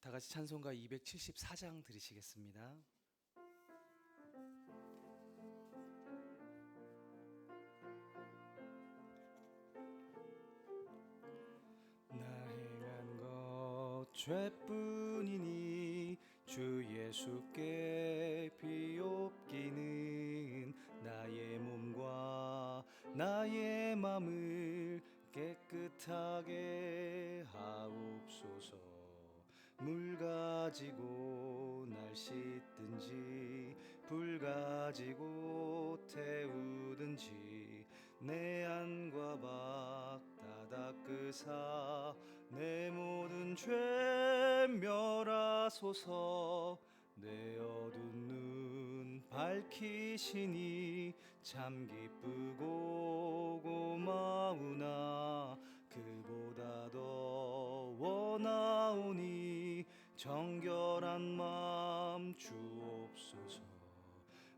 다 같이 찬송가 274장 들으시겠습니다. 나 행한 것 죄뿐이니 주 예수께 비옵기는 나의 몸과 나의 맘을 깨끗하게 하옵소서. 물 가지고 날 씻든지 불 가지고 태우든지 내 안과 밖 다 닦으사 내 모든 죄 멸하소서. 내 어두운 눈 밝히시니 참 기쁘고 고마우나 그보다 더 원하오니 정결한 마음 주옵소서.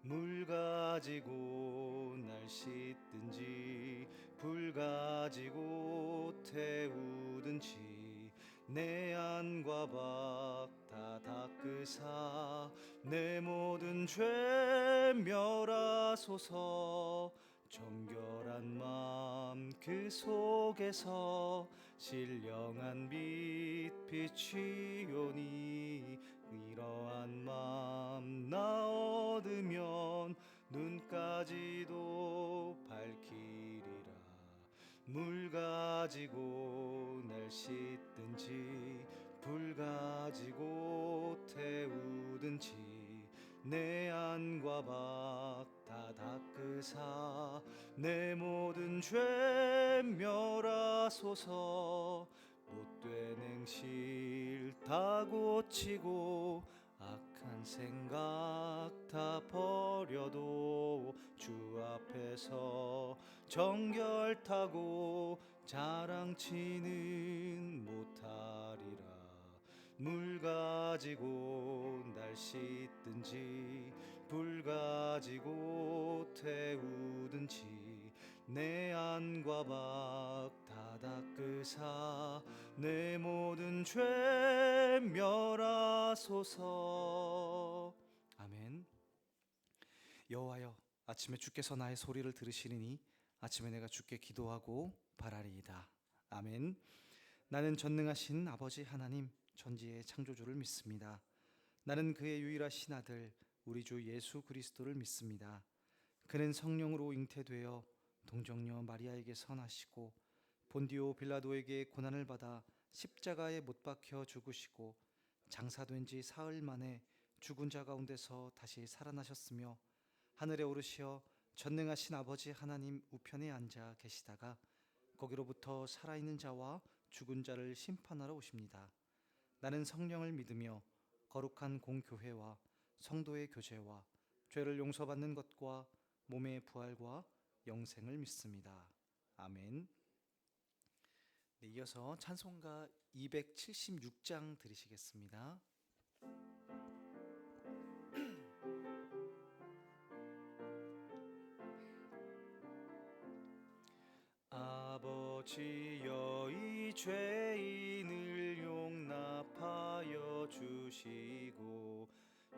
물 가지고 날 씻든지 불 가지고 태우든지 내 안과 밖 다 닦으사 내 모든 죄 멸하소서. 정결한 마음 그 속에서 신령한 빛 비치오니 이러한 마음 나 얻으면 눈까지도 밝히리라. 물 가지고 날 씻든지 불 가지고 태우든지 내 안과 밖 다 닦으사 내 모든 죄 멸하소서. 못된 행실 다 고치고 악한 생각 다 버려도 주 앞에서 정결타고 자랑치는 못하리라. 물 가지고 날 씻든지 불 가지고 태우든지 내 안과 밖 다 닦으사 내 모든 죄 멸하소서. 아멘. 여호와여, 아침에 주께서 나의 소리를 들으시리니 아침에 내가 주께 기도하고 바라리이다. 아멘. 나는 전능하신 아버지 하나님 천지의 창조주를 믿습니다. 나는 그의 유일하신 아들 우리 주 예수 그리스도를 믿습니다. 그는 성령으로 잉태되어 동정녀 마리아에게 선하시고 본디오 빌라도에게 고난을 받아 십자가에 못 박혀 죽으시고 장사된 지 사흘 만에 죽은 자 가운데서 다시 살아나셨으며 하늘에 오르시어 전능하신 아버지 하나님 우편에 앉아 계시다가 거기로부터 살아있는 자와 죽은 자를 심판하러 오십니다. 나는 성령을 믿으며 거룩한 공교회와 성도의 교제와 죄를 용서받는 것과 몸의 부활과 영생을 믿습니다. 아멘. 네, 이어서 찬송가 276장 들으시겠습니다. 아버지여 이 죄인을 용납하여 주시고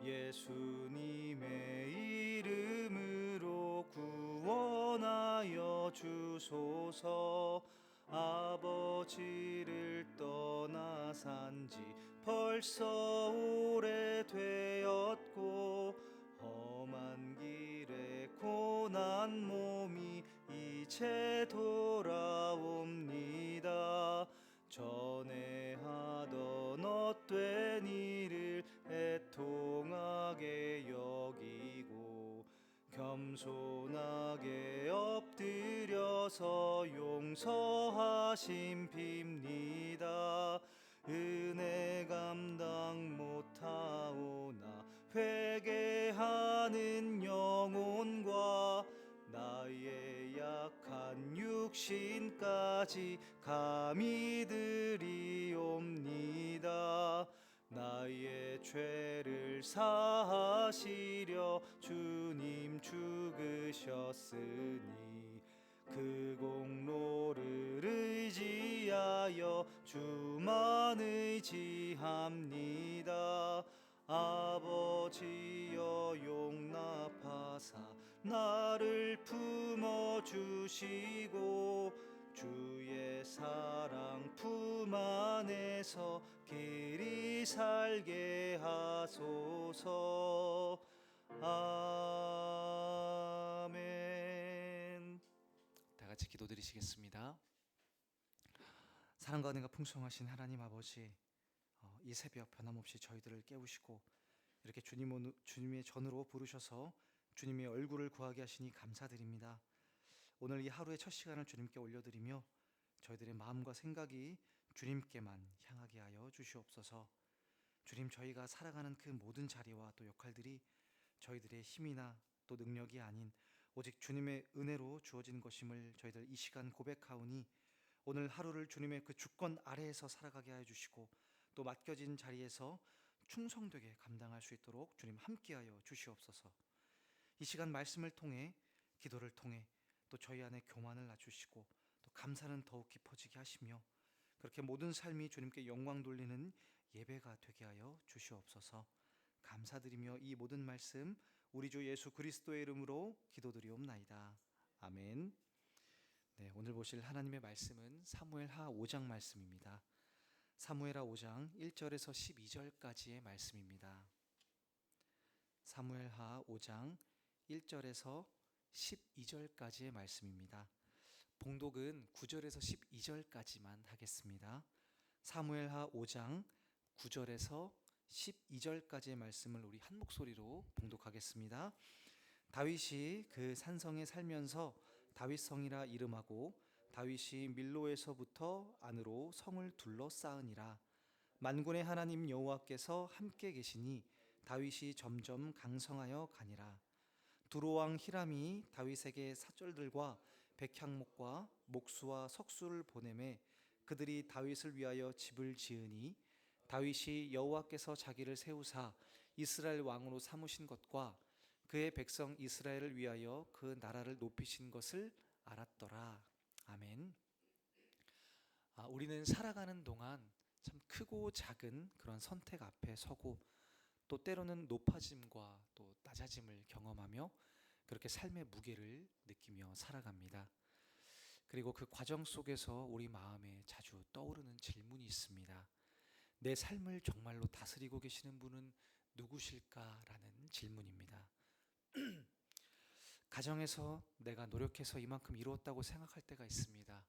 예수님의 이름으로 구원하여 주소서. 아버지를 떠나 산지 벌써 오래되었고 험한 길에 고난 몸이 이제 돌아옵니다. 전에 하던 헛된 일을 애통하게 여기고 겸손하게 엎드려서 용서하심 빕니다. 은혜 감당 못하오나 회개하는 영혼과 나의 약한 육신까지 감히 드리옵니다. 나의 죄를 사하시려 주님 죽으셨으니 그 공로를 의지하여 주만 의지합니다. 나를 품어주시고 주의 사랑 품 안에서 길이 살게 하소서. 아멘. 다 같이 기도드리시겠습니다. 사랑과 은혜가 풍성하신 하나님 아버지, 이 새벽 변함없이 저희들을 깨우시고 이렇게 주님의 전으로 부르셔서 주님의 얼굴을 구하게 하시니 감사드립니다. 오늘 이 하루의 첫 시간을 주님께 올려드리며 저희들의 마음과 생각이 주님께만 향하게 하여 주시옵소서. 주님, 저희가 살아가는 그 모든 자리와 또 역할들이 저희들의 힘이나 또 능력이 아닌 오직 주님의 은혜로 주어진 것임을 저희들 이 시간 고백하오니 오늘 하루를 주님의 그 주권 아래에서 살아가게 하여 주시고 또 맡겨진 자리에서 충성되게 감당할 수 있도록 주님 함께하여 주시옵소서. 이 시간 말씀을 통해, 기도를 통해 또 저희 안에 교만을 낮추시고 또 감사는 더욱 깊어지게 하시며 그렇게 모든 삶이 주님께 영광 돌리는 예배가 되게 하여 주시옵소서. 감사드리며 이 모든 말씀 우리 주 예수 그리스도의 이름으로 기도드리옵나이다. 아멘. 네, 오늘 보실 하나님의 말씀은 사무엘하 5장 말씀입니다. 사무엘하 5장 1절에서 12절까지의 말씀입니다. 사무엘하 5장 1절에서 12절까지의 말씀입니다. 봉독은 9절에서 12절까지만 하겠습니다. 사무엘하 5장 9절에서 12절까지의 말씀을 우리 한 목소리로 봉독하겠습니다. 다윗이 그 산성에 살면서 다윗성이라 이름하고 다윗이 밀로에서부터 안으로 성을 둘러싸으니라. 만군의 하나님 여호와께서 함께 계시니 다윗이 점점 강성하여 가니라. 두로왕 히람이 다윗에게 사절들과 백향목과 목수와 석수를 보내매 그들이 다윗을 위하여 집을 지으니 다윗이 여호와께서 자기를 세우사 이스라엘 왕으로 삼으신 것과 그의 백성 이스라엘을 위하여 그 나라를 높이신 것을 알았더라. 아멘. 우리는 살아가는 동안 참 크고 작은 그런 선택 앞에 서고 또 때로는 높아짐과 또 낮아짐을 경험하며 그렇게 삶의 무게를 느끼며 살아갑니다. 그리고 그 과정 속에서 우리 마음에 자주 떠오르는 질문이 있습니다. 내 삶을 정말로 다스리고 계시는 분은 누구실까라는 질문입니다. 가정에서 내가 노력해서 이만큼 이루었다고 생각할 때가 있습니다.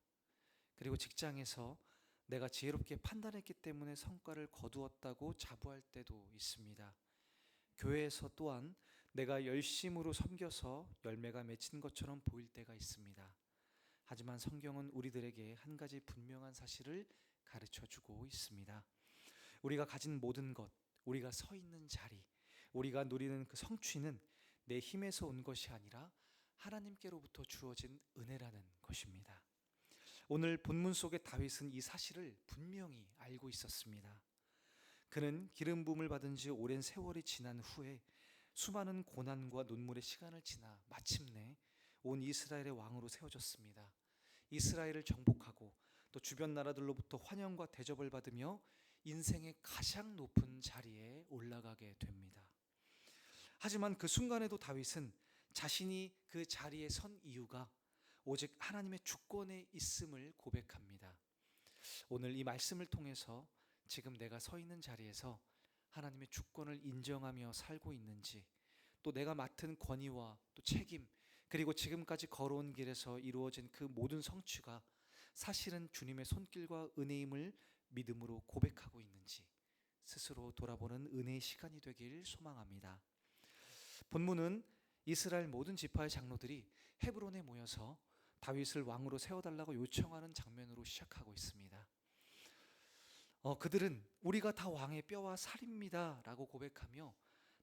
그리고 직장에서 내가 지혜롭게 판단했기 때문에 성과를 거두었다고 자부할 때도 있습니다. 교회에서 또한 내가 열심으로 섬겨서 열매가 맺힌 것처럼 보일 때가 있습니다. 하지만 성경은 우리들에게 한 가지 분명한 사실을 가르쳐 주고 있습니다. 우리가 가진 모든 것, 우리가 서 있는 자리, 우리가 누리는 그 성취는 내 힘에서 온 것이 아니라 하나님께로부터 주어진 은혜라는 것입니다. 오늘 본문 속의 다윗은 이 사실을 분명히 알고 있었습니다. 그는 기름 부음을 받은 지 오랜 세월이 지난 후에 수많은 고난과 눈물의 시간을 지나 마침내 온 이스라엘의 왕으로 세워졌습니다. 이스라엘을 정복하고 또 주변 나라들로부터 환영과 대접을 받으며 인생의 가장 높은 자리에 올라가게 됩니다. 하지만 그 순간에도 다윗은 자신이 그 자리에 선 이유가 오직 하나님의 주권에 있음을 고백합니다. 오늘 이 말씀을 통해서 지금 내가 서 있는 자리에서 하나님의 주권을 인정하며 살고 있는지, 또 내가 맡은 권위와 또 책임, 그리고 지금까지 걸어온 길에서 이루어진 그 모든 성취가 사실은 주님의 손길과 은혜임을 믿음으로 고백하고 있는지 스스로 돌아보는 은혜의 시간이 되길 소망합니다. 본문은 이스라엘 모든 지파의 장로들이 헤브론에 모여서 다윗을 왕으로 세워달라고 요청하는 장면으로 시작하고 있습니다. 그들은 우리가 다 왕의 뼈와 살입니다 라고 고백하며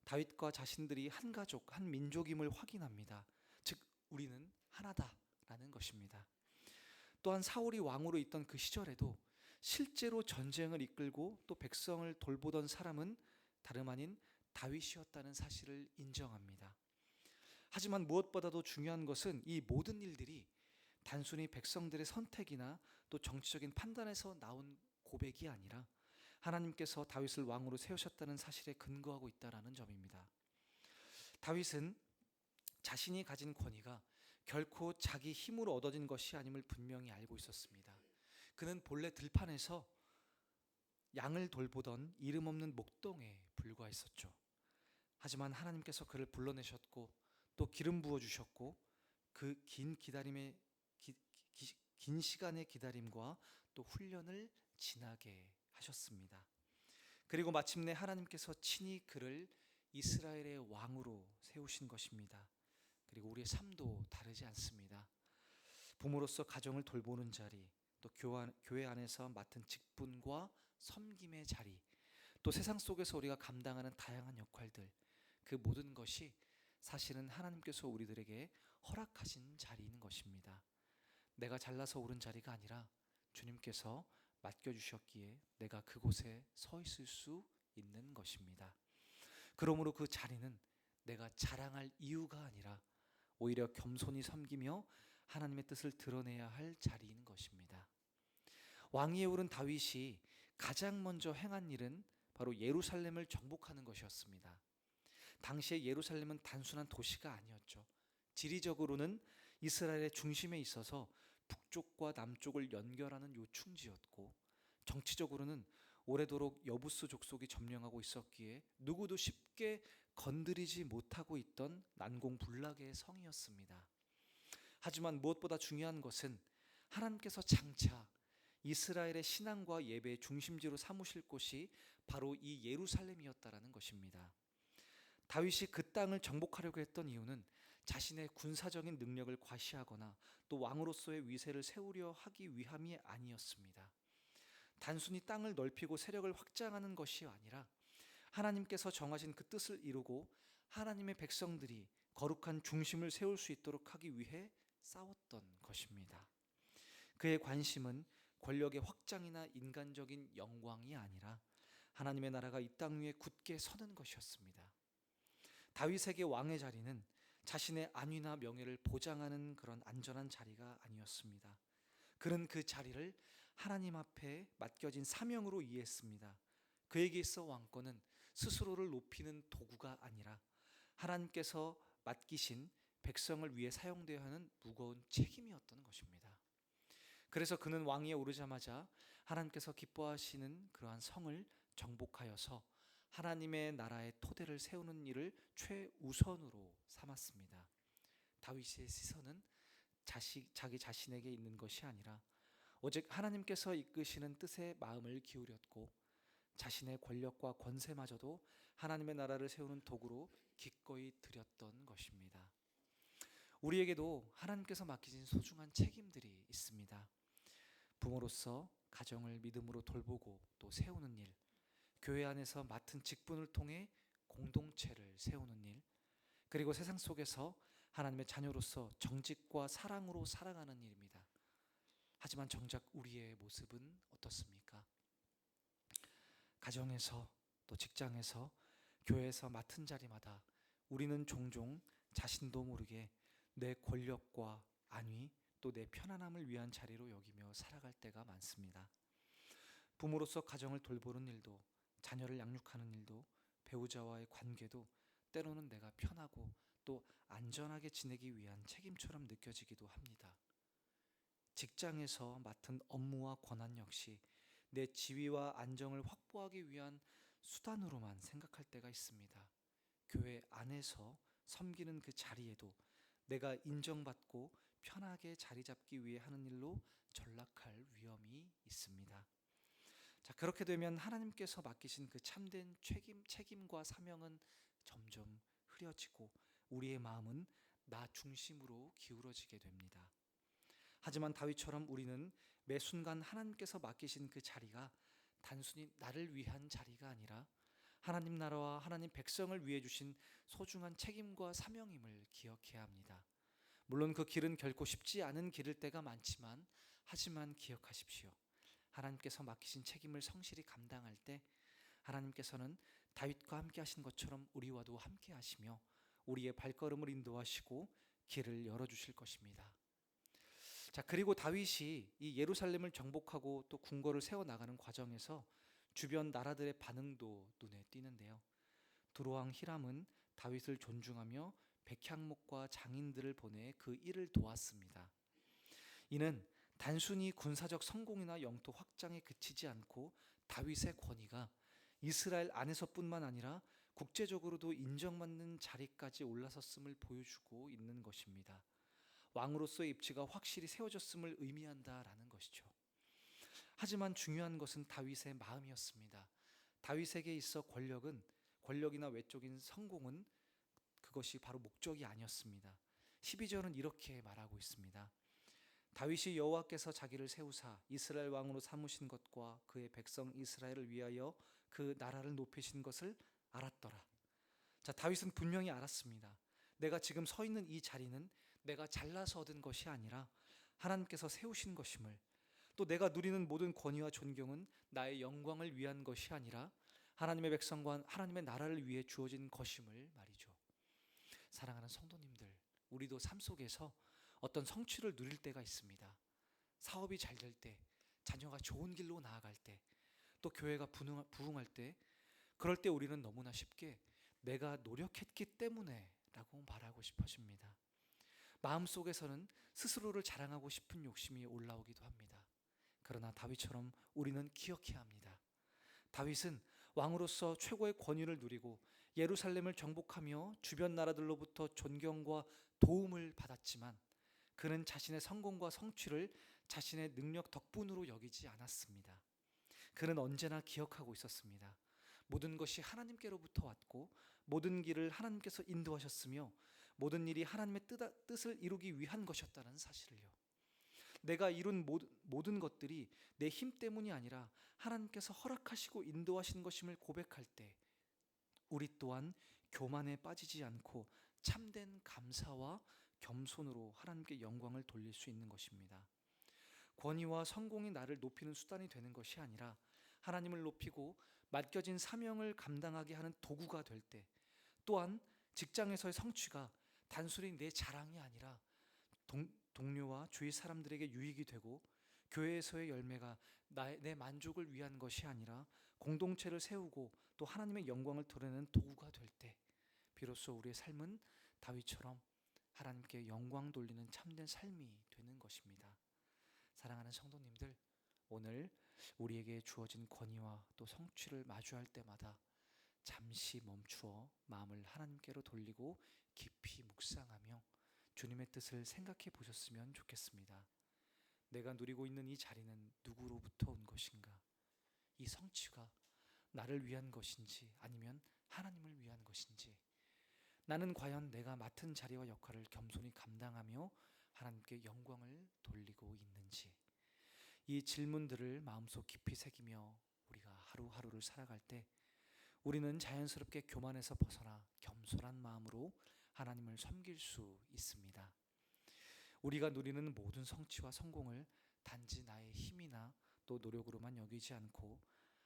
다윗과 자신들이 한 가족, 한 민족임을 확인합니다. 즉 우리는 하나다라는 것입니다. 또한 사울이 왕으로 있던 그 시절에도 실제로 전쟁을 이끌고 또 백성을 돌보던 사람은 다름 아닌 다윗이었다는 사실을 인정합니다. 하지만 무엇보다도 중요한 것은 이 모든 일들이 단순히 백성들의 선택이나 또 정치적인 판단에서 나온 고백이 아니라 하나님께서 다윗을 왕으로 세우셨다는 사실에 근거하고 있다는 점입니다. 다윗은 자신이 가진 권위가 결코 자기 힘으로 얻어진 것이 아님을 분명히 알고 있었습니다. 그는 본래 들판에서 양을 돌보던 이름 없는 목동에 불과했었죠. 하지만 하나님께서 그를 불러내셨고 또 기름 부어 주셨고 그 긴 시간의 기다림과 또 훈련을 지나게 하셨습니다. 그리고 마침내 하나님께서 친히 그를 이스라엘의 왕으로 세우신 것입니다. 그리고 우리의 삶도 다르지 않습니다. 부모로서 가정을 돌보는 자리, 또 교회 안에서 맡은 직분과 섬김의 자리, 또 세상 속에서 우리가 감당하는 다양한 역할들, 그 모든 것이 사실은 하나님께서 우리들에게 허락하신 자리인 것입니다. 내가 잘나서 오른 자리가 아니라 주님께서 맡겨주셨기에 내가 그곳에 서 있을 수 있는 것입니다. 그러므로 그 자리는 내가 자랑할 이유가 아니라 오히려 겸손히 섬기며 하나님의 뜻을 드러내야 할 자리인 것입니다. 왕위에 오른 다윗이 가장 먼저 행한 일은 바로 예루살렘을 정복하는 것이었습니다. 당시에 예루살렘은 단순한 도시가 아니었죠. 지리적으로는 이스라엘의 중심에 있어서 북쪽과 남쪽을 연결하는 요충지였고, 정치적으로는 오래도록 여부스 족속이 점령하고 있었기에 누구도 쉽게 건드리지 못하고 있던 난공불락의 성이었습니다. 하지만 무엇보다 중요한 것은 하나님께서 장차 이스라엘의 신앙과 예배의 중심지로 삼으실 곳이 바로 이 예루살렘이었다라는 것입니다. 다윗이 그 땅을 정복하려고 했던 이유는 자신의 군사적인 능력을 과시하거나 또 왕으로서의 위세를 세우려 하기 위함이 아니었습니다. 단순히 땅을 넓히고 세력을 확장하는 것이 아니라 하나님께서 정하신 그 뜻을 이루고 하나님의 백성들이 거룩한 중심을 세울 수 있도록 하기 위해 싸웠던 것입니다. 그의 관심은 권력의 확장이나 인간적인 영광이 아니라 하나님의 나라가 이 땅 위에 굳게 서는 것이었습니다. 다윗에게 왕의 자리는 자신의 안위나 명예를 보장하는 그런 안전한 자리가 아니었습니다. 그는 그 자리를 하나님 앞에 맡겨진 사명으로 이해했습니다. 그에게 있어 왕권은 스스로를 높이는 도구가 아니라 하나님께서 맡기신 백성을 위해 사용되어야 하는 무거운 책임이었던 것입니다. 그래서 그는 왕위에 오르자마자 하나님께서 기뻐하시는 그러한 성을 정복하여서 하나님의 나라의 토대를 세우는 일을 최우선으로 삼았습니다. 다윗의 시선은 자기 자신에게 있는 것이 아니라 오직 하나님께서 이끄시는 뜻에 마음을 기울였고, 자신의 권력과 권세마저도 하나님의 나라를 세우는 도구로 기꺼이 드렸던 것입니다. 우리에게도 하나님께서 맡기신 소중한 책임들이 있습니다. 부모로서 가정을 믿음으로 돌보고 또 세우는 일, 교회 안에서 맡은 직분을 통해 공동체를 세우는 일, 그리고 세상 속에서 하나님의 자녀로서 정직과 사랑으로 살아가는 일입니다. 하지만 정작 우리의 모습은 어떻습니까? 가정에서 또 직장에서 교회에서 맡은 자리마다 우리는 종종 자신도 모르게 내 권력과 안위 또 내 편안함을 위한 자리로 여기며 살아갈 때가 많습니다. 부모로서 가정을 돌보는 일도, 자녀를 양육하는 일도, 배우자와의 관계도 때로는 내가 편하고 또 안전하게 지내기 위한 책임처럼 느껴지기도 합니다. 직장에서 맡은 업무와 권한 역시 내 지위와 안정을 확보하기 위한 수단으로만 생각할 때가 있습니다. 교회 안에서 섬기는 그 자리에도 내가 인정받고 편하게 자리 잡기 위해 하는 일로 전락할 위험이 있습니다. 자, 그렇게 되면 하나님께서 맡기신 그 참된 책임과 사명은 점점 흐려지고 우리의 마음은 나 중심으로 기울어지게 됩니다. 하지만 다윗처럼 우리는 매 순간 하나님께서 맡기신 그 자리가 단순히 나를 위한 자리가 아니라 하나님 나라와 하나님 백성을 위해 주신 소중한 책임과 사명임을 기억해야 합니다. 물론 그 길은 결코 쉽지 않은 길일 때가 많지만, 하지만 기억하십시오. 하나님께서 맡기신 책임을 성실히 감당할 때 하나님께서는 다윗과 함께 하신 것처럼 우리와도 함께 하시며 우리의 발걸음을 인도하시고 길을 열어주실 것입니다. 자, 그리고 다윗이 이 예루살렘을 정복하고 또 궁궐을 세워나가는 과정에서 주변 나라들의 반응도 눈에 띄는데요. 두로왕 히람은 다윗을 존중하며 백향목과 장인들을 보내 그 일을 도왔습니다. 이는 단순히 군사적 성공이나 영토 확장에 그치지 않고 다윗의 권위가 이스라엘 안에서뿐만 아니라 국제적으로도 인정받는 자리까지 올라섰음을 보여주고 있는 것입니다. 왕으로서의 입지가 확실히 세워졌음을 의미한다라는 것이죠. 하지만 중요한 것은 다윗의 마음이었습니다. 다윗에게 있어 권력이나 외적인 성공은 그것이 바로 목적이 아니었습니다. 12절은 이렇게 말하고 있습니다. 다윗이 여호와께서 자기를 세우사 이스라엘 왕으로 삼으신 것과 그의 백성 이스라엘을 위하여 그 나라를 높이신 것을 알았더라. 자, 다윗은 분명히 알았습니다. 내가 지금 서 있는 이 자리는 내가 잘나서 얻은 것이 아니라 하나님께서 세우신 것임을, 또 내가 누리는 모든 권위와 존경은 나의 영광을 위한 것이 아니라 하나님의 백성과 하나님의 나라를 위해 주어진 것임을 말이죠. 사랑하는 성도님들, 우리도 삶 속에서 어떤 성취를 누릴 때가 있습니다. 사업이 잘 될 때, 자녀가 좋은 길로 나아갈 때, 또 교회가 부흥할 때, 그럴 때 우리는 너무나 쉽게 내가 노력했기 때문에 라고 말하고 싶어집니다. 마음속에서는 스스로를 자랑하고 싶은 욕심이 올라오기도 합니다. 그러나 다윗처럼 우리는 기억해야 합니다. 다윗은 왕으로서 최고의 권위를 누리고 예루살렘을 정복하며 주변 나라들로부터 존경과 도움을 받았지만 그는 자신의 성공과 성취를 자신의 능력 덕분으로 여기지 않았습니다. 그는 언제나 기억하고 있었습니다. 모든 것이 하나님께로부터 왔고 모든 길을 하나님께서 인도하셨으며 모든 일이 하나님의 뜻을 이루기 위한 것이었다는 사실을요. 내가 이룬 모든 것들이 내 힘 때문이 아니라 하나님께서 허락하시고 인도하신 것임을 고백할 때 우리 또한 교만에 빠지지 않고 참된 감사와 겸손으로 하나님께 영광을 돌릴 수 있는 것입니다. 권위와 성공이 나를 높이는 수단이 되는 것이 아니라 하나님을 높이고 맡겨진 사명을 감당하게 하는 도구가 될 때, 또한 직장에서의 성취가 단순히 내 자랑이 아니라 동료와 주위 사람들에게 유익이 되고 교회에서의 열매가 내 만족을 위한 것이 아니라 공동체를 세우고 또 하나님의 영광을 드러내는 도구가 될 때 비로소 우리의 삶은 다윗처럼 하나님께 영광 돌리는 참된 삶이 되는 것입니다. 사랑하는 성도님들, 오늘 우리에게 주어진 권위와 또 성취를 마주할 때마다 잠시 멈추어 마음을 하나님께로 돌리고 깊이 묵상하며 주님의 뜻을 생각해 보셨으면 좋겠습니다. 내가 누리고 있는 이 자리는 누구로부터 온 것인가? 이 성취가 나를 위한 것인지 아니면 하나님을 위한 것인지, 나는 과연 내가 맡은 자리와 역할을 겸손히 감당하며 하나님께 영광을 돌리고 있는지, 이 질문들을 마음속 깊이 새기며 우리가 하루하루를 살아갈 때 우리는 자연스럽게 교만에서 벗어나 겸손한 마음으로 하나님을 섬길 수 있습니다. 우리가 누리는 모든 성취와 성공을 단지 나의 힘이나 또 노력으로만 여기지 않고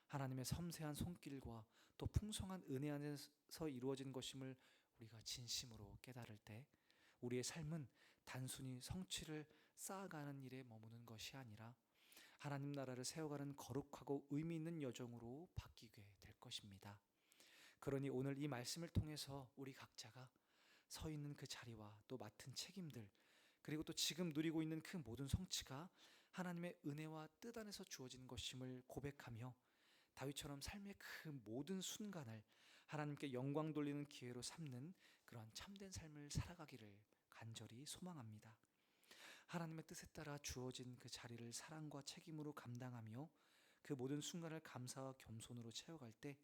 하나님의 섬세한 손길과 또 풍성한 은혜 안에서 이루어진 것임을 우리가 진심으로 깨달을 때 우리의 삶은 단순히 성취를 쌓아가는 일에 머무는 것이 아니라 하나님 나라를 세워가는 거룩하고 의미 있는 여정으로 바뀌게 될 것입니다. 그러니 오늘 이 말씀을 통해서 우리 각자가 서 있는 그 자리와 또 맡은 책임들, 그리고 또 지금 누리고 있는 그 모든 성취가 하나님의 은혜와 뜻 안에서 주어진 것임을 고백하며 다윗처럼 삶의 그 모든 순간을 하나님께 영광 돌리는 기회로 삼는 그러한 참된 삶을 살아가기를 간절히 소망합니다. 하나님의 뜻에 따라 주어진 그 자리를 사랑과 책임으로 감당하며 그 모든 순간을 감사와 겸손으로 채워갈 때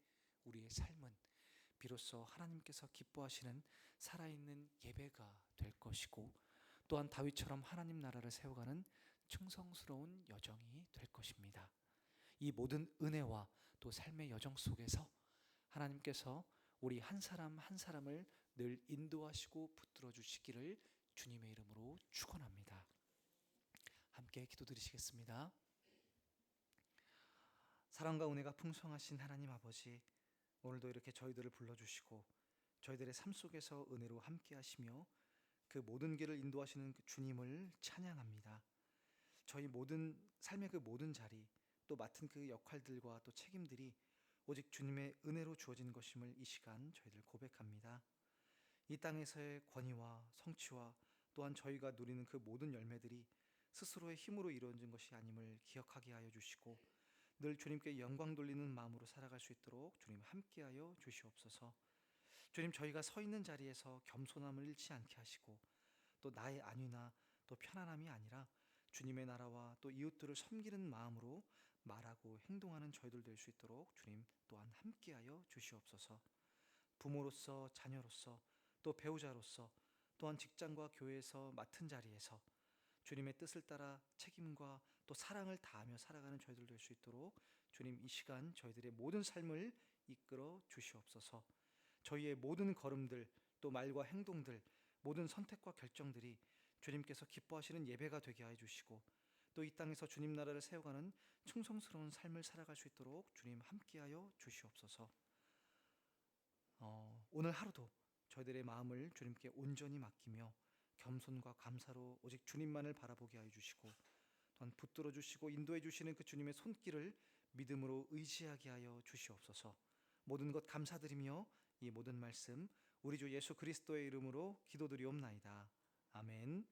우리의 삶은 비로소 하나님께서 기뻐하시는 살아있는 예배가 될 것이고, 또한 다윗처럼 하나님 나라를 세워가는 충성스러운 여정이 될 것입니다. 이 모든 은혜와 또 삶의 여정 속에서 하나님께서 우리 한 사람 한 사람을 늘 인도하시고 붙들어 주시기를 주님의 이름으로 축원합니다. 함께 기도드리시겠습니다. 사랑과 은혜가 풍성하신 하나님 아버지, 오늘도 이렇게 저희들을 불러주시고 저희들의 삶 속에서 은혜로 함께 하시며 그 모든 길을 인도하시는 그 주님을 찬양합니다. 저희 모든 삶의 그 모든 자리, 또 맡은 그 역할들과 또 책임들이 오직 주님의 은혜로 주어진 것임을 이 시간 저희들 고백합니다. 이 땅에서의 권위와 성취와 또한 저희가 누리는 그 모든 열매들이 스스로의 힘으로 이루어진 것이 아님을 기억하게 하여 주시고 늘 주님께 영광 돌리는 마음으로 살아갈 수 있도록 주님 함께하여 주시옵소서. 주님, 저희가 서 있는 자리에서 겸손함을 잃지 않게 하시고 또 나의 안위나 또 편안함이 아니라 주님의 나라와 또 이웃들을 섬기는 마음으로 말하고 행동하는 저희들 될 수 있도록 주님 또한 함께하여 주시옵소서. 부모로서, 자녀로서, 또 배우자로서, 또한 직장과 교회에서 맡은 자리에서 주님의 뜻을 따라 책임과 또 사랑을 다하며 살아가는 저희들 될 수 있도록 주님 이 시간 저희들의 모든 삶을 이끌어 주시옵소서. 저희의 모든 걸음들, 또 말과 행동들, 모든 선택과 결정들이 주님께서 기뻐하시는 예배가 되게 하여 주시고 또 이 땅에서 주님 나라를 세워가는 충성스러운 삶을 살아갈 수 있도록 주님 함께하여 주시옵소서. 오늘 하루도 저희들의 마음을 주님께 온전히 맡기며 겸손과 감사로 오직 주님만을 바라보게 하여 주시고 또한 붙들어 주시고 인도해 주시는 그 주님의 손길을 믿음으로 의지하게 하여 주시옵소서. 모든 것 감사드리며 이 모든 말씀 우리 주 예수 그리스도의 이름으로 기도드리옵나이다. 아멘.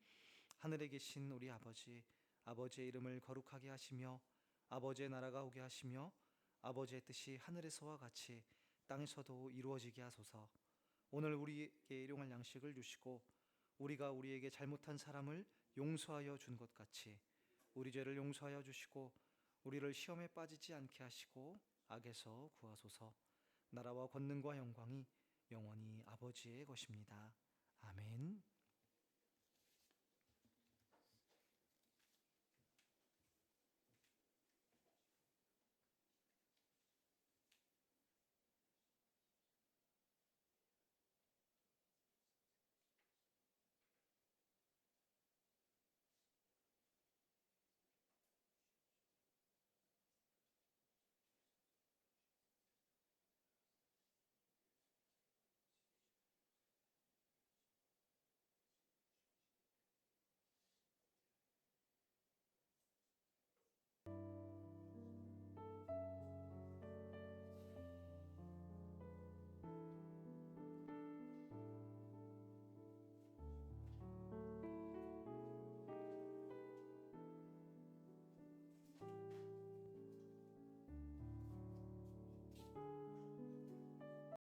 하늘에 계신 우리 아버지, 아버지의 이름을 거룩하게 하시며 아버지의 나라가 오게 하시며 아버지의 뜻이 하늘에서와 같이 땅에서도 이루어지게 하소서. 오늘 우리에게 일용할 양식을 주시고 우리가 우리에게 잘못한 사람을 용서하여 준 것 같이 우리 죄를 용서하여 주시고 우리를 시험에 빠지지 않게 하시고 악에서 구하소서. 나라와 권능과 영광이 영원히 아버지의 것입니다. 아멘.